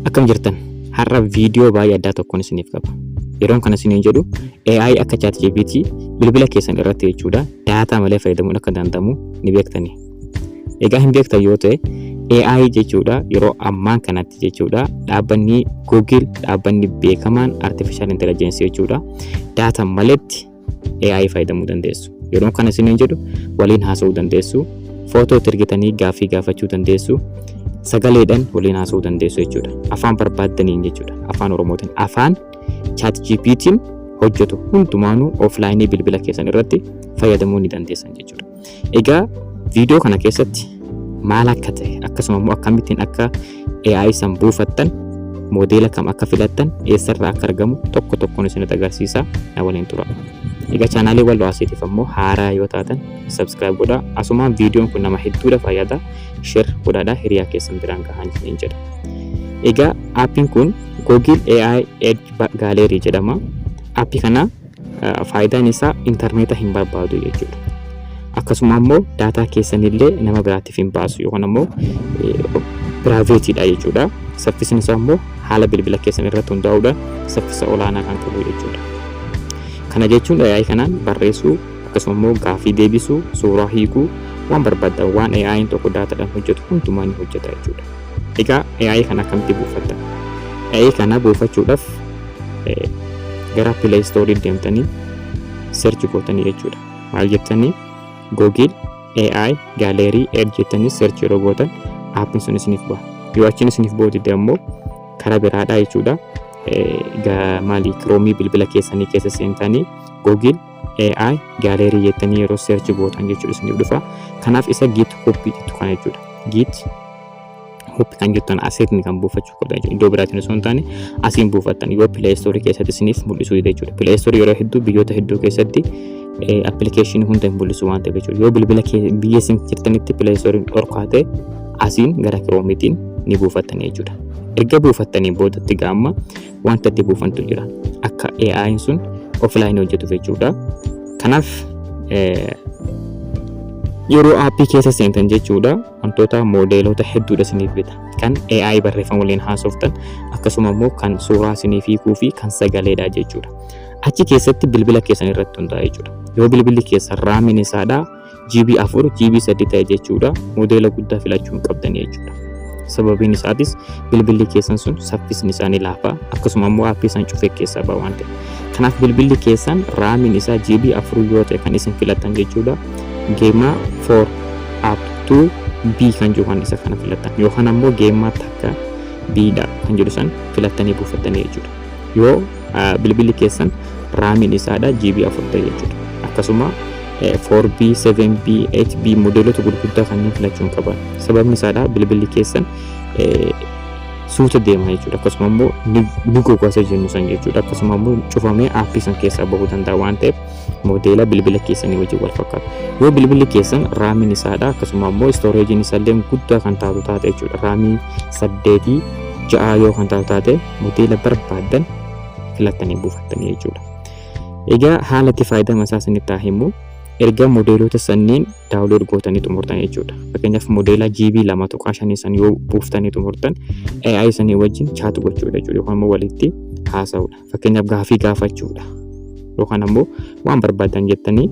Akkam jirtan har'a viidiyoo baay'ee addaa tokkoon isiniif qaba. Yeroon kana isiniin jedhu AI akka ChatGPT bilbila keessan irratti jechuudha daataa malee fayyadamuun akka danda'amu ni beektani. Egaa hin beektan yoo ta'e AI jechuudha yeroo ammaan kanatti jechuudha dhaabbanni Google dhaabbanni beekamaan Artificial Intelligence jechuudha daataa maleetti AI fayyadamuu dandeessu. Yeroon kana isiniin jedhu waliin haasa'uu dandeessu, footoo ergitanii gaaffii gaafachuu dandeessu. Sagaleedhaan waliin haasa'uu dandeessu jechuudha. Afaan barbaaddaniin jechuudha. Afaan Oromootiin. Afaan ChatGPT'n hojjetu hundumaanuu offline bilbila keessan irratti fayyadamuu ni dandeessan jechuudha. Egaa viidiyoo kana keessatti maal akka ta'e akkasuma immoo akkamittiin akka AI san buufattan moodela kam akka filattan eessarraa akka argamu tokko tokkoon isinitti agarsiisa na waliin tura. Egaa chaanaalii Walloo Aseetiif ammoo haaraa yoo taatan subscribe godhaa. Asumaan viidiyoon kun nama hedduudha fayyada. Share godhaadhaa hiriyaa keessan biraan gahaan jenneen jedha. Egaa aappiin kun Google AI Edge Gallery jedhama. Aappii kana faayidaan isaa intarneeta hin barbaadu jechuudha. Akkasuma immoo daataa keessanillee nama biraatiif hin baasu yookaan immoo piraayiveetiidha jechuudha. Saffisni isaa immoo haala bilbila keessan irratti hundaa'uudhaan saffisa olaanaa kan qabu jechuudha. Kana jechuun AI kanaan barreessuu akkasuma immoo gaaffii deebisuu, suuraa hiikuu waan barbaadan waan AI tokko daataadhaan hojjetu hundumaa ni hojjeta jechuudha. Egaa AI kana akkamitti buufattan? AI kana buufachuudhaaf gara Play Store deemtanii search gootanii jechuudha. Maal jettanii Google AI Gallery Edge jettanii search yeroo gootan aappiin sun isiniif ba'a. Yoo achiin isiniif boodide ammoo karaa biraadhaa jechuudha. Maali Chrome bilbila keessanii keessa seentanii Google AI Gallery jettanii yeroo search gootan jechuudha isiniif dhufa. Kanaaf isa GitHub jettu kana jechuudha. GitHub kan jettan aseetni kan buufachuu qabdan jechuudha. Iddoo biraatiin osoo hin taane asiin buufattan yoo Play Store keessatti isiniif mul'isuu dide jechuudha. Play Store yeroo hedduu biyyoota hedduu keessatti application hunda hin mul'isu waan ta'eef jechuudha. Yoo bilbila biyya isin jirtanitti Play Store dhorkaate asiin gara Chromeetiin ni buufattan jechuudha. Erga buufattanii boodatti gaamma wanta itti buufantu jira. Akka AI sun offline hojjetu jechuudha. Kanaaf yeroo aappii keessa seentan jechuudha wantoota moodeelota hedduudha isiniif bita. Kan AI barreeffama waliin haasoftan akkasuma immoo kan suuraa isiniif hiikuu fi kan sagaleedha jechuudha. Achi keessatti bilbila keessan irratti hundaa'a jechuudha. Yoo bilbilli keessan raamiin isaadha GB 4 GB 3 ta'e jechuudha moodeela guddaa filachuu hin qabdanii jechuudha. Sababiin isaatis bilbilli keessan sun saffisni isaanii laafaa akkasuma immoo aappii san cufee keessaa ba'a waan ta'eef. Kanaaf bilbilli keessan raamiin isaa GB 4 yoo ta'e kan isin filattan jechuudha. Geema 4 up to B kan jedhan isa kana filattan yookaan ammoo geema takka B'dha kan jedhu san filattanii buufattanii jechuudha. Yoo bilbilli keessan raamiin isaadha GB 4 ta'e jechuudha. Akkasuma 4B, 7B, 8B modeelota gurguddaa kanneen filachuu hin qaban. Sababni isaadha bilbilli keessan suuta deema jechuudha. Akkasuma immoo ni goggoasa jennu san jechuudha. Akkasuma immoo cufamee aappii san keessaa bahuu danda'a waan ta'eef modeela bilbila keessanii wajjin wal fakkaata. Yoo bilbilli keessan raamiin isaadha akkasuma immoo stooreejiin isaallee guddaa kan taatu taate jechuudha. Raamii 8, 6 yoo kan taatu taate modeela barbaadan filattanii buufattanii jechuudha. Egaa haala itti fayyadama isaa isinitti himu erga modeelota sanniin daawunlood gootanii xumurtan jechuudha. Fakkeenyaaf modeela GB 2.5 san yoo buuftanii xumurtan AI sanii wajjin chat gochuudha jechuudha yookaan immoo walitti haasa'uudha. Fakkeenyaaf gaaffii gaafachuudha yookaan immoo waan barbaadan jettanii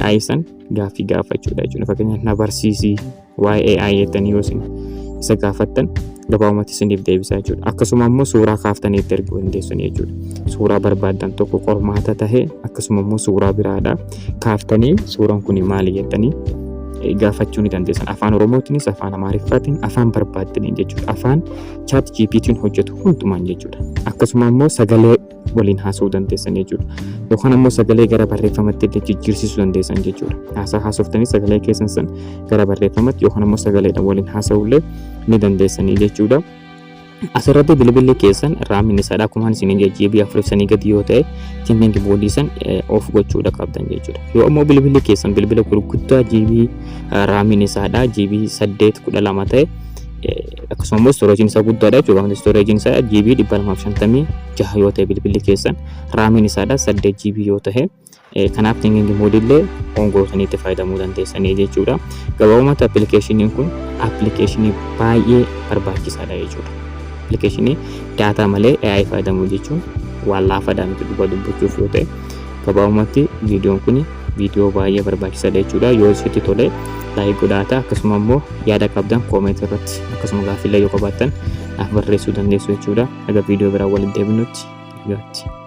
AI san gaaffii gaafachuudha jechuudha. Fakkeenyaaf na barsiisii waa'ee AI jettanii yoo isin isa gaafattan gabaabumatti isiniif deebisaa jechuudha. Akkasuma immoo suuraa kaaftanii itti erguu dandeessanii jechuudha. Suuraa barbaadan tokko qormaata tahee akkasuma immoo suuraa biraadha kaaftanii suuraan kun maali jettanii gaafachuu ni dandeessan. Afaan Oromootiinis afaan Amaariffaatiin afaan barbaadaniin jechuudha. Afaan ChatGPT'n hojjetu hundumaan jechuudha. Akkasuma immoo sagalee waliin haasa'uu dandeessan jechuudha. Yookaan immoo sagalee gara barreeffamatti jijjiirsisuu dandeessan jechuudha. Haasaa haasoftanii sagalee keessan san gara barreeffamatti yookaan immoo sagaleedhaan waliin haasa'uullee ni dandeessanii jechuudha. Asirratti bilbilli keessan raamiin isaadha akkuma isiniin GB 4 sanii gadi yoo ta'e timing boodii san off gochuudha qabdan jechuudha. Yoo ammoo bilbilli keessan bilbila gurguddaa GB raamiin isaadha GB 812 ta'e akkasuma immoo storage isaa guddaadha jechuudha. Storage isaa GB 256 yoo ta'e bilbilli keessan raamiin isaadha 8 GB yoo ta'e kanaaf timing boodiillee ongootanii itti fayyadamuu dandeessanii jechuudha. Gabaabumatti appilikeeshiniin kun appilikeeshinii baay'ee barbaachisaadha jechuudha. appilikeeshinii daataa malee AI fayyadamuu jechuun waan laafaadha miti dhugaa dubbachuuf yoo ta'e. Gabaabumatti viidiyoon kun viidiyoo baay'ee barbaachisaadha jechuudha. Yoo isitti tole laayik godhaa, akkasuma immoo yaada qabdan kooment irratti akkasuma gaaffiillee yoo qabaattan naaf barreessuu dandeessu jechuudha. Aga viidiyoo biraa walitti deebinutti.